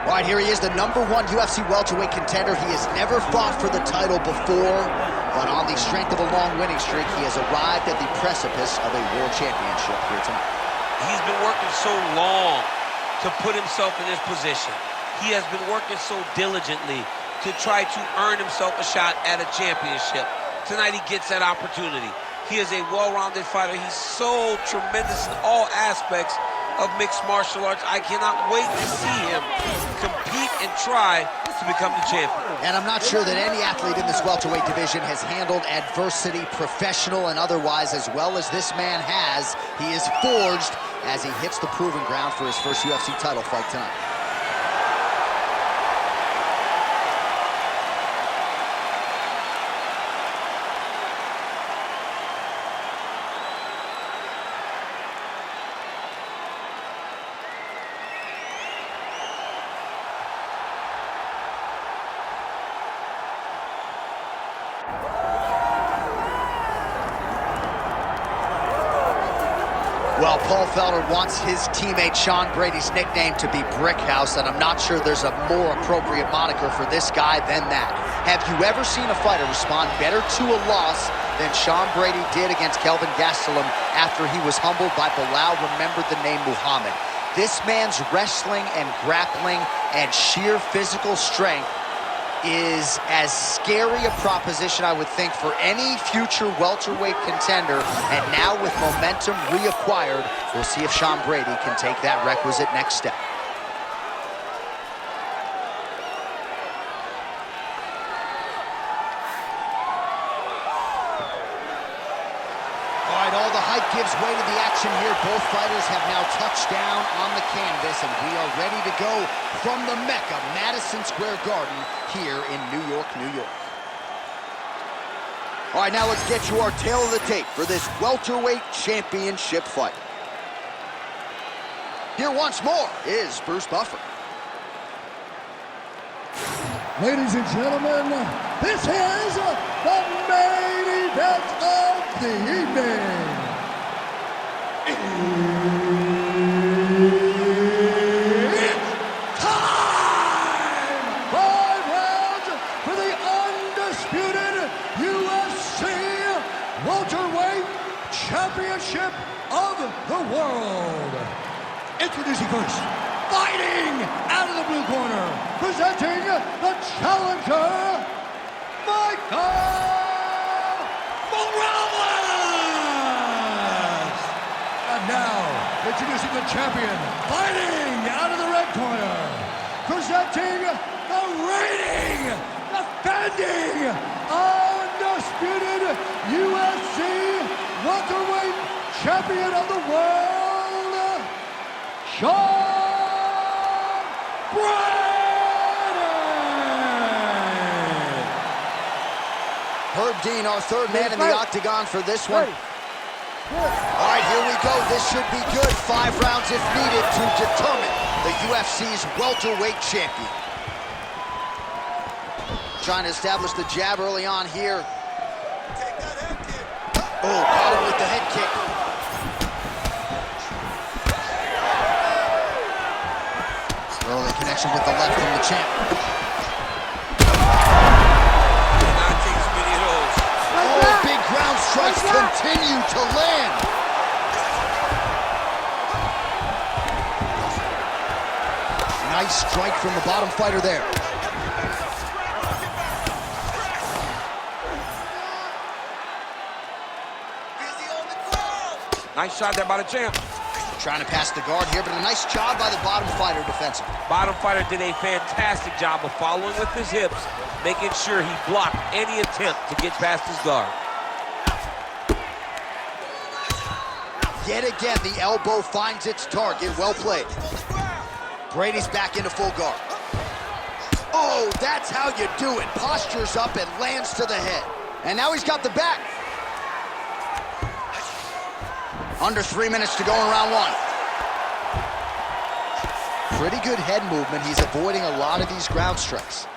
All right, here he is, the #1 UFC welterweight contender. He has never fought for the title before, but on the strength of a long winning streak, he has arrived at the precipice of a world championship here tonight. He's been working so long to put himself in this position. He has been working so diligently to try to earn himself a shot at a championship. Tonight he gets that opportunity. He is a well-rounded fighter. He's so tremendous in all aspects of mixed martial arts. I cannot wait to see him compete and try to become the champion. And I'm not sure that any athlete in this welterweight division has handled adversity, professional and otherwise, as well as this man has. He is forged as he hits the proving ground for his first UFC title fight tonight. Well, Paul Felder wants his teammate Sean Brady's nickname to be Brickhouse, and I'm not sure there's a more appropriate moniker for this guy than that. Have you ever seen a fighter respond better to a loss than Sean Brady did against Kelvin Gastelum after he was humbled by Bilal remembered the name Muhammad? This man's wrestling and grappling and sheer physical strength is as scary a proposition, I would think, for any future welterweight contender. And now with momentum reacquired, we'll see if Sean Brady can take that requisite next step. All right, all the hype gives way to the action here. Both fighters have now touched down on the canvas, and we are ready to go from the Mecca, Madison Square Garden, here in New York, New York. All right, now let's get you our tail of the tape for this welterweight championship fight. Here once more is Bruce Buffer. Ladies and gentlemen, this is the main event of the evening. It's time! 5 rounds for the undisputed UFC Welterweight Championship of the World. Introducing first, fighting out of the blue corner, presenting the challenger, Michael Morales! And now, introducing the champion, fighting out of the red corner, presenting the reigning, defending, undisputed UFC welterweight champion of the world, Sean Brady! Herb Dean, our third man in the octagon for this one. All right, here we go. This should be good. 5 rounds if needed to determine the UFC's welterweight champion. Trying to establish the jab early on here. Oh, caught him with the head kick. Early connection with the left from the champ. Cannot take as many of those. Oh, big ground strikes continue to land. Nice strike from the bottom fighter there. Nice shot there by the champ. Trying to pass the guard here, but a nice job by the bottom fighter defensively. Bottom fighter did a fantastic job of following with his hips, making sure he blocked any attempt to get past his guard. Yet again, the elbow finds its target. Well played. Brady's back into full guard. Oh, that's how you do it. Postures up and lands to the head. And now he's got the back. Under 3 minutes to go in round 1. Pretty good head movement. He's avoiding a lot of these ground strikes.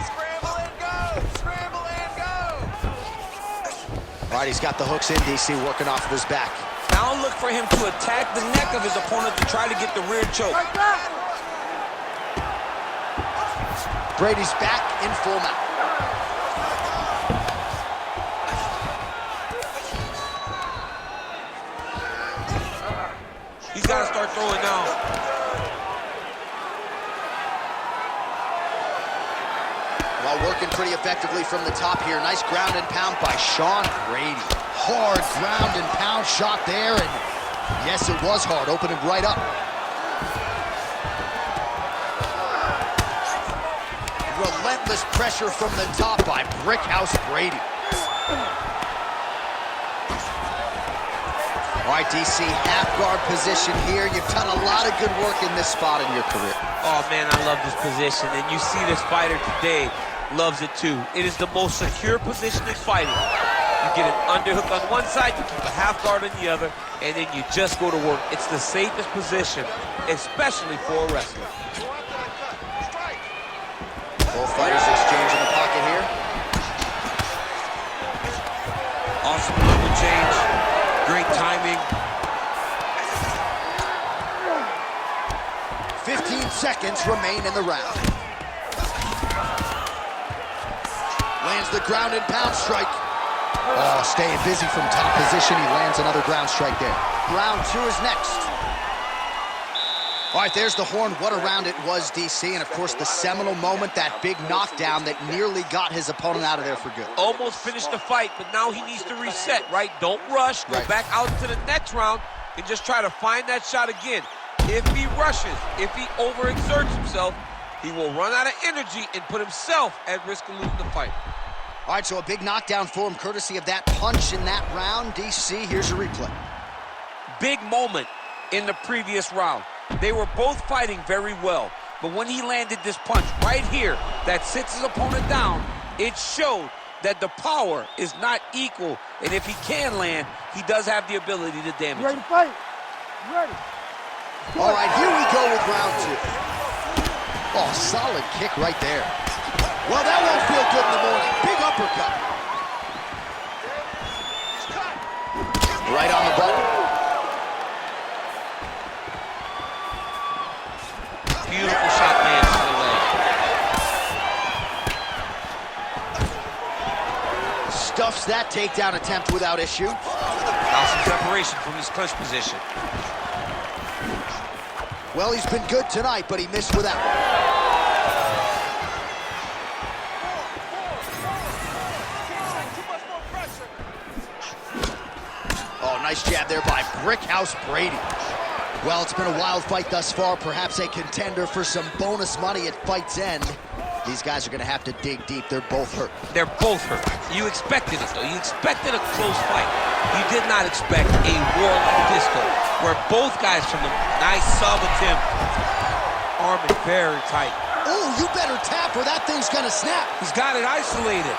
Scramble and go! Scramble and go! All right, he's got the hooks in, DC, working off of his back. Now look for him to attack the neck of his opponent to try to get the rear choke. Brady's back in full mount. He's got to start throwing now. Well, working pretty effectively from the top here. Nice ground and pound by Sean Brady. Hard ground and pound shot there, and yes, it was hard, opening right up. Relentless pressure from the top by Brickhouse Brady. All right, DC, half guard position here. You've done a lot of good work in this spot in your career. Oh, man, I love this position, and you see this fighter today loves it too. It is the most secure position in fighting. You get an underhook on one side, you keep a half guard on the other, and then you just go to work. It's the safest position, especially for a wrestler. Both fighters exchange in the pocket here. Awesome level change. Great timing. 15 seconds remain in the round. Lands the ground and pound strike. Oh, staying busy from top position. He lands another ground strike there. Round 2 is next. All right, there's the horn. What a round it was, DC. And, of course, the seminal moment, that big knockdown that nearly got his opponent out of there for good. Almost finished the fight, but now he needs to reset, right? Don't rush. Go back out to the next round and just try to find that shot again. If he rushes, if he overexerts himself, he will run out of energy and put himself at risk of losing the fight. All right, so a big knockdown for him, courtesy of that punch in that round. DC, here's your replay. Big moment in the previous round. They were both fighting very well, but when he landed this punch right here that sits his opponent down, it showed that the power is not equal, and if he can land, he does have the ability to damage. You ready to fight? You ready? All right, here we go with round 2. Oh, solid kick right there. Well, that won't feel good in the morning. Big uppercut. Right on the button. Beautiful shot lands to the leg. Stuffs that takedown attempt without issue. Now some separation from his clinch position. Well, he's been good tonight, but he missed with that one. Oh, nice jab there by Brickhouse Brady. Well, it's been a wild fight thus far, perhaps a contender for some bonus money at fight's end. These guys are going to have to dig deep. They're both hurt. They're both hurt. You expected it, though. You expected a close fight. You did not expect a war like this, though, where both guys from the nice sub attempt, arm it very tight. Oh, you better tap or that thing's going to snap. He's got it isolated.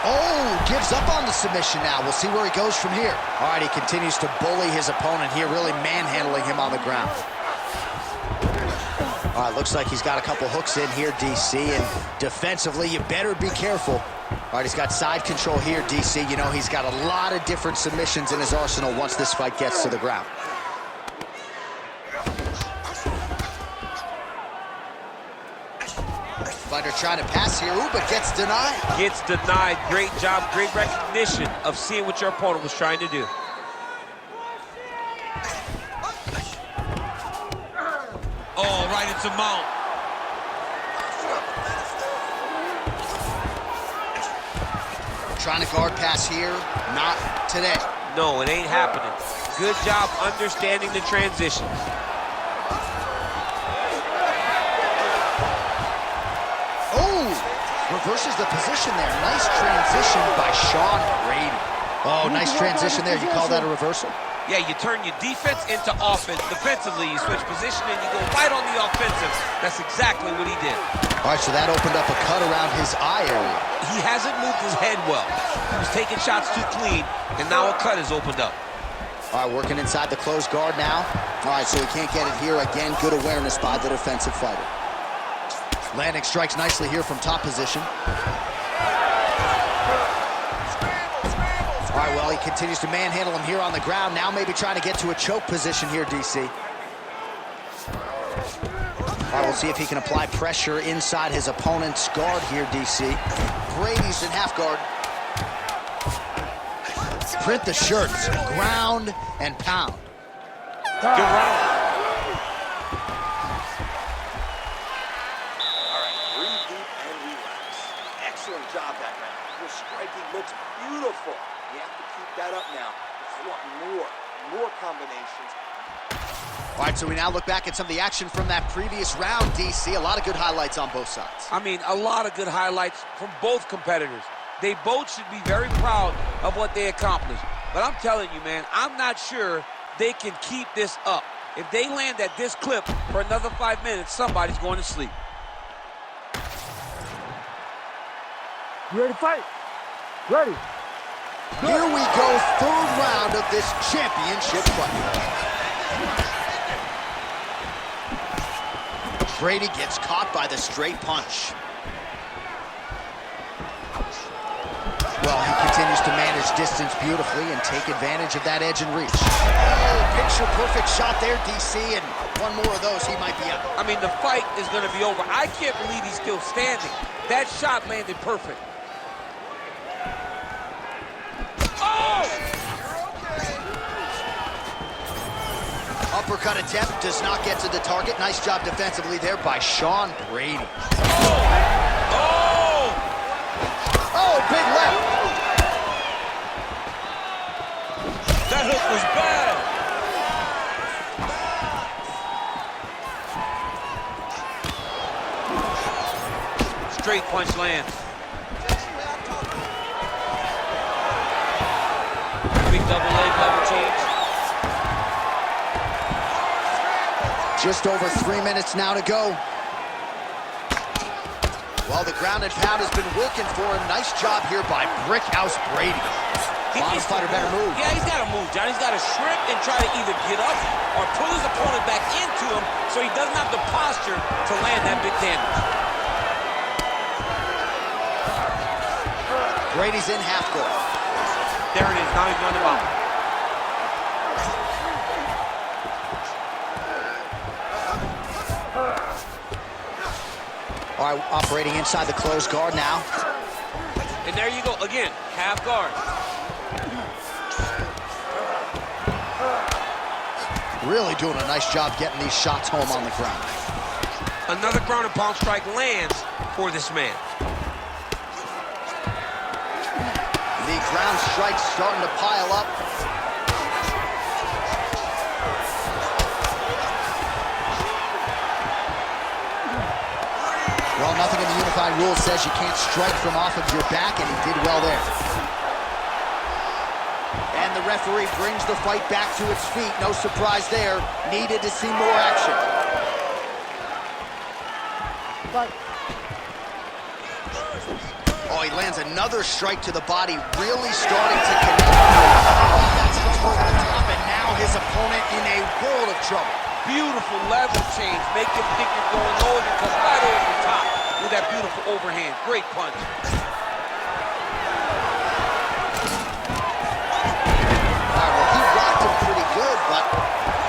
Oh, gives up on the submission now. We'll see where he goes from here. All right, he continues to bully his opponent here, really manhandling him on the ground. All right, looks like he's got a couple hooks in here, DC, and defensively, you better be careful. All right, he's got side control here, DC. You know, he's got a lot of different submissions in his arsenal once this fight gets to the ground. Fighter trying to pass here, ooh, but gets denied. Gets denied. Great job, great recognition of seeing what your opponent was trying to do. Oh, right into mount. Trying to guard pass here, not today. No, it ain't happening. Good job understanding the transitions. Reverses the position there. Nice transition by Sean Brady. Oh, nice transition there. You call that a reversal? Yeah, you turn your defense into offense. Defensively, you switch position and you go right on the offensive. That's exactly what he did. All right, so that opened up a cut around his eye area. He hasn't moved his head well. He was taking shots too clean, and now a cut has opened up. All right, working inside the closed guard now. All right, so he can't get it here. Again, good awareness by the defensive fighter. Landing strikes nicely here from top position. All right, well, he continues to manhandle him here on the ground. Now maybe trying to get to a choke position here, DC. All right, we'll see if he can apply pressure inside his opponent's guard here, DC. Brady's in half guard. Print the shirts, ground and pound. Good round. All right, breathe deep and relax. Excellent job that round. Your striking looks beautiful. You have to keep that up now. I want more combinations. All right, so we now look back at some of the action from that previous round, DC. A lot of good highlights on both sides. I mean, a lot of good highlights from both competitors. They both should be very proud of what they accomplished. But I'm telling you, man, I'm not sure they can keep this up. If they land at this clip for another 5 minutes, somebody's going to sleep. You ready to fight? Ready. Here we go, third round of this championship fight. Brady gets caught by the straight punch. Well, he continues to manage distance beautifully and take advantage of that edge and reach. Oh, picture-perfect shot there, DC, and one more of those, he might be out. I mean, the fight is going to be over. I can't believe he's still standing. That shot landed perfect. Oh! Uppercut attempt does not get to the target. Nice job defensively there by Sean Brady. Oh! Oh, big left. That hook was bad. Straight punch lands. Big double leg, double change. Just over 3 minutes now to go. Well, the ground and pound has been working for him. Nice job here by Brickhouse Brady. Bottom fighter better move. Yeah, he's got to move, John. He's got to shrimp and try to either get up or pull his opponent back into him so he doesn't have the posture to land that big damage. Brady's in half guard. There it is. Now he's on the bottom. All right, operating inside the closed guard now. And there you go. Again, half guard. Really doing a nice job getting these shots home on the ground. Another ground and pound strike lands for this man. The ground strikes starting to pile up. Well, nothing in the unified rules says you can't strike from off of your back, and he did well there. And the referee brings the fight back to its feet. No surprise there. Needed to see more action. Fight. Oh, he lands another strike to the body, really starting to connect. Oh, that's over the top, and now his opponent in a world of trouble. Beautiful level change. Make him think you're going low and come right over the top with that beautiful overhand. Great punch. All right, well, he rocked him pretty good, but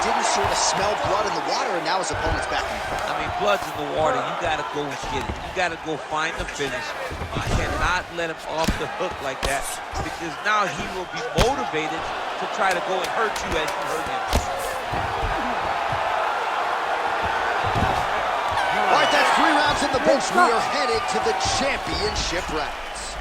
didn't sort of smell blood in the water, and now his opponent's back in the fight. I mean, blood's in the water. You got to go get it. You got to go find the finish. You cannot let him off the hook like that because now he will be motivated to try to go and hurt you as you hurt him. All right, that's 3 rounds in the books. We are headed to the championship rounds.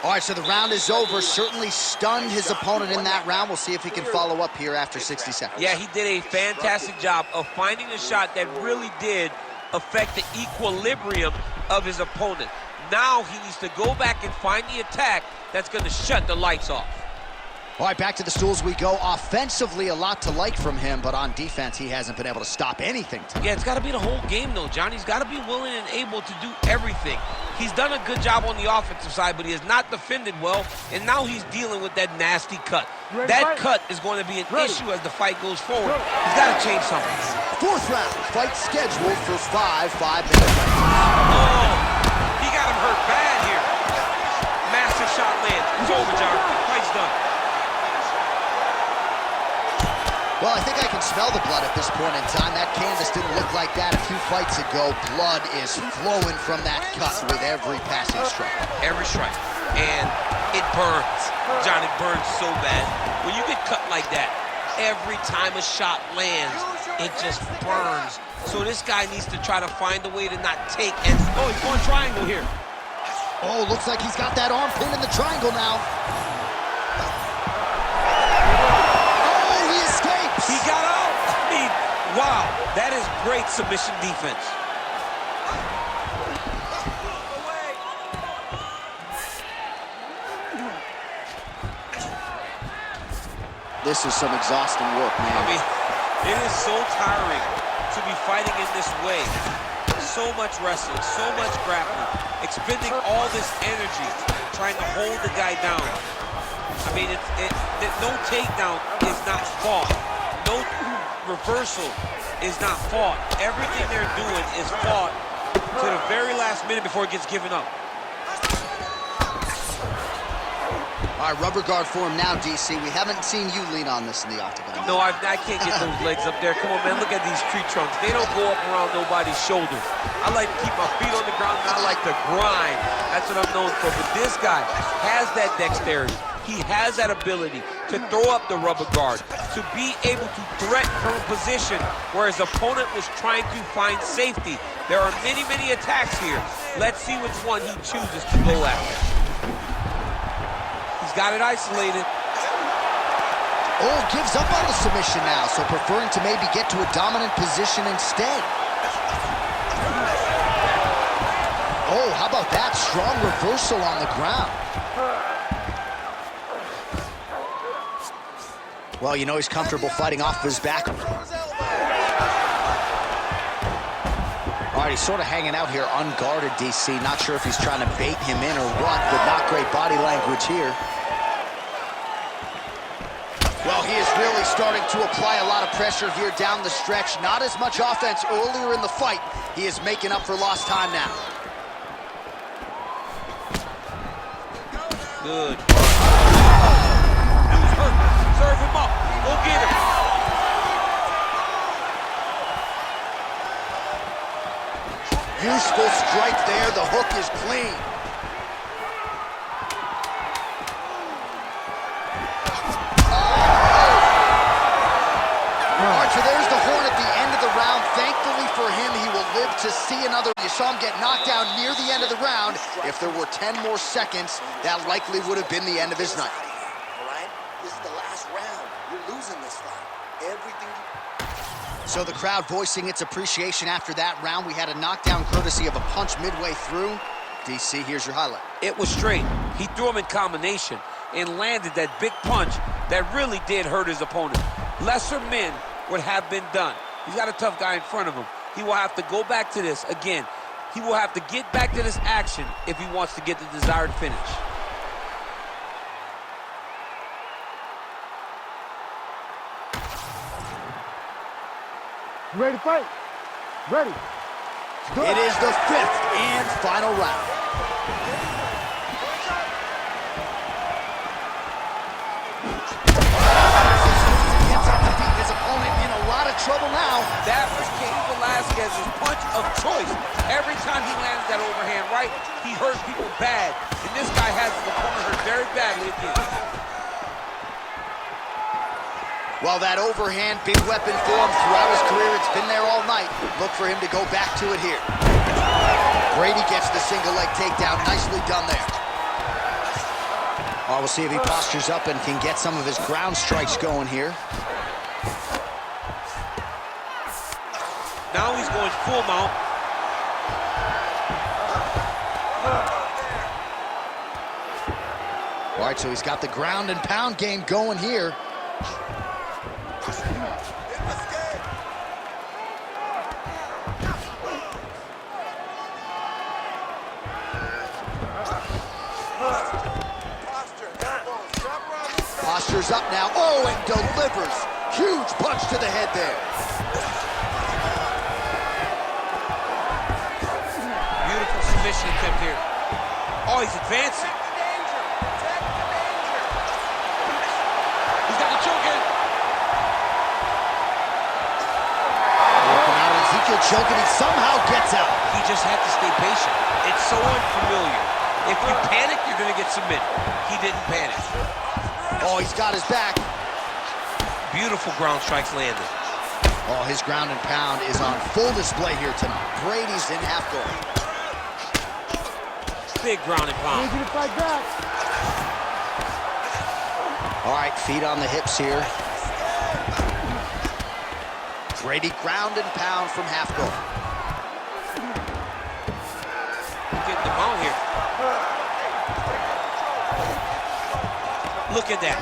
All right, so the round is over. Certainly stunned his opponent in that round. We'll see if he can follow up here after 60 seconds. Yeah, he did a fantastic job of finding a shot that really did affect the equilibrium of his opponent. Now he needs to go back and find the attack that's going to shut the lights off. All right, back to the stools we go. Offensively, a lot to like from him, but on defense, he hasn't been able to stop anything tonight. Yeah, it's got to be the whole game, though, John. He's got to be willing and able to do everything. He's done a good job on the offensive side, but he has not defended well, and now he's dealing with that nasty cut. That cut is going to be an issue as the fight goes forward. He's got to change something. 4th round, fight scheduled for 5 minutes. Oh, he got him hurt bad here. Massive shot lands. It's over, John. Fight's done. Well, I think I can smell the blood at this point in time. That canvas didn't look like that a few fights ago. Blood is flowing from that cut with every passing strike. Every strike. And it burns. Johnny, burns so bad. When you get cut like that, every time a shot lands, it just burns. So this guy needs to try to find a way to not take and... Oh, he's going triangle here. Oh, looks like he's got that arm pinned in the triangle now. He got out. I mean, wow, that is great submission defense. This is some exhausting work, man. I mean, it is so tiring to be fighting in this way. So much wrestling, so much grappling, expending all this energy trying to hold the guy down. I mean, no takedown is not fought. No reversal is not fought. Everything they're doing is fought to the very last minute before it gets given up. All right, rubber guard for him now, DC. We haven't seen you lean on this in the octagon. No, I can't get those legs up there. Come on, man, look at these tree trunks. They don't go up around nobody's shoulders. I like to keep my feet on the ground, and I like to grind. That's what I'm known for. But this guy has that dexterity. He has that ability to throw up the rubber guard, to be able to threaten from a position where his opponent was trying to find safety. There are many, many attacks here. Let's see which one he chooses to go after. He's got it isolated. Oh, gives up on the submission now, so preferring to maybe get to a dominant position instead. Oh, how about that? Strong reversal on the ground. Well, you know he's comfortable fighting off his back. All right, he's sort of hanging out here unguarded, DC. Not sure if he's trying to bait him in or what, but not great body language here. Well, he is really starting to apply a lot of pressure here down the stretch. Not as much offense earlier in the fight. He is making up for lost time now. Good. Serve him up. Go get him. Useful strike there. The hook is clean. All right, so there's the horn at the end of the round. Thankfully for him, he will live to see another. You saw him get knocked down near the end of the round. If there were 10 more seconds, that likely would have been the end of his night. This is the last round. You're losing this fight. Everything So the crowd voicing its appreciation after that round. We had a knockdown courtesy of a punch midway through. DC, here's your highlight. It was straight. He threw him in combination and landed that big punch that really did hurt his opponent. Lesser men would have been done. He's got a tough guy in front of him. He will have to go back to this. Again, he will have to get back to this action if he wants to get the desired finish. You ready to fight? Ready. It is the 5th and final round. Gets up to beat his opponent in a lot of trouble now. That was Cain Velasquez's punch of choice. Every time he lands that overhand right, he hurts people bad. And this guy has his opponent hurt very badly again. Well, that overhand, big weapon for him throughout his career. It's been there all night. Look for him to go back to it here. Brady gets the single leg takedown. Nicely done there. Oh, we'll see if he postures up and can get some of his ground strikes going here. Now he's going full mount. All right, so he's got the ground and pound game going here. Posture's up now. Oh, and delivers. Huge punch to the head there. Beautiful submission attempt here. Oh, he's advancing. He's got the choke in. choke, and he somehow gets out. He just had to stay patient. It's so unfamiliar. If you panic, you're going to get submitted. He didn't panic. Oh, he's got his back. Beautiful ground strikes landed. Oh, his ground and pound is on full display here tonight. Brady's in half guard. Big ground and I pound. need you to fight back. All right, feet on the hips here. Brady ground and pound from half guard. Getting the bone here. Look at that.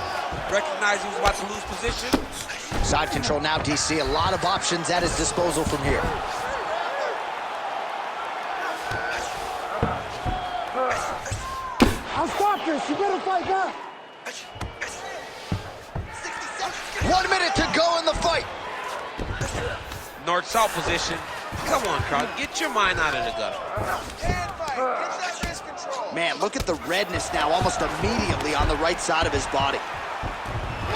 Recognized he was about to lose position. Side control now, DC. A lot of options at his disposal from here. I'll stop this. You better fight back. 1 minute to go in the fight. North-south position. Come on, crowd. Get your mind out of the gutter. Man, look at the redness now almost immediately on the right side of his body.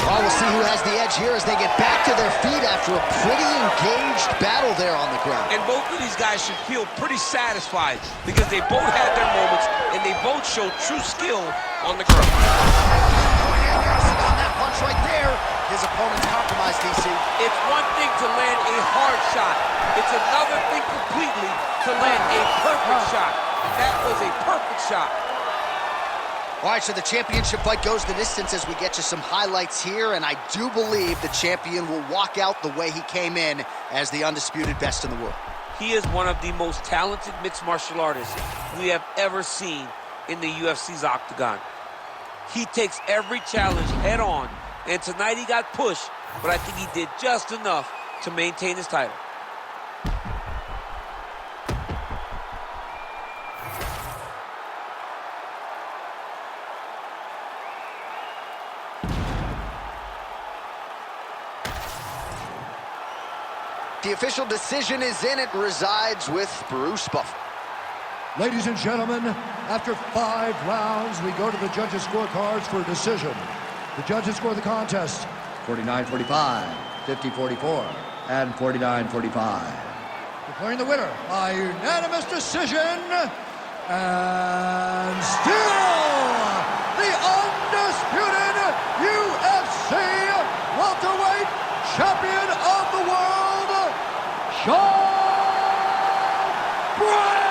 Oh, we'll see who has the edge here as they get back to their feet after a pretty engaged battle there on the ground. And both of these guys should feel pretty satisfied because they both had their moments and they both showed true skill on the ground. On that punch right there, his opponent's compromised, DC. It's one thing to land a hard shot. It's another thing completely to land a perfect shot. And that was a perfect shot. All right, so the championship fight goes the distance as we get you some highlights here, and I do believe the champion will walk out the way he came in as the undisputed best in the world. He is one of the most talented mixed martial artists we have ever seen in the UFC's octagon. He takes every challenge head on, and tonight he got pushed, but I think he did just enough to maintain his title. The official decision is in. It resides with Bruce Buffer. Ladies and gentlemen, after 5 rounds, we go to the judges' scorecards for a decision. The judges score the contest 49-45, 50-44, and 49-45. Declaring the winner by unanimous decision, and still the undisputed UFC welterweight champion of the world, Sean Brady!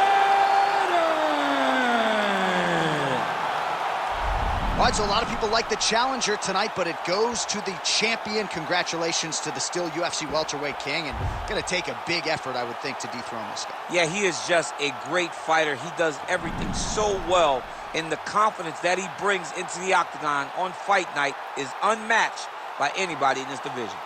All right, so a lot of people like the challenger tonight, but it goes to the champion. Congratulations to the still UFC welterweight king, and going to take a big effort, I would think, to dethrone this guy. Yeah, he is just a great fighter. He does everything so well, and the confidence that he brings into the octagon on fight night is unmatched by anybody in this division.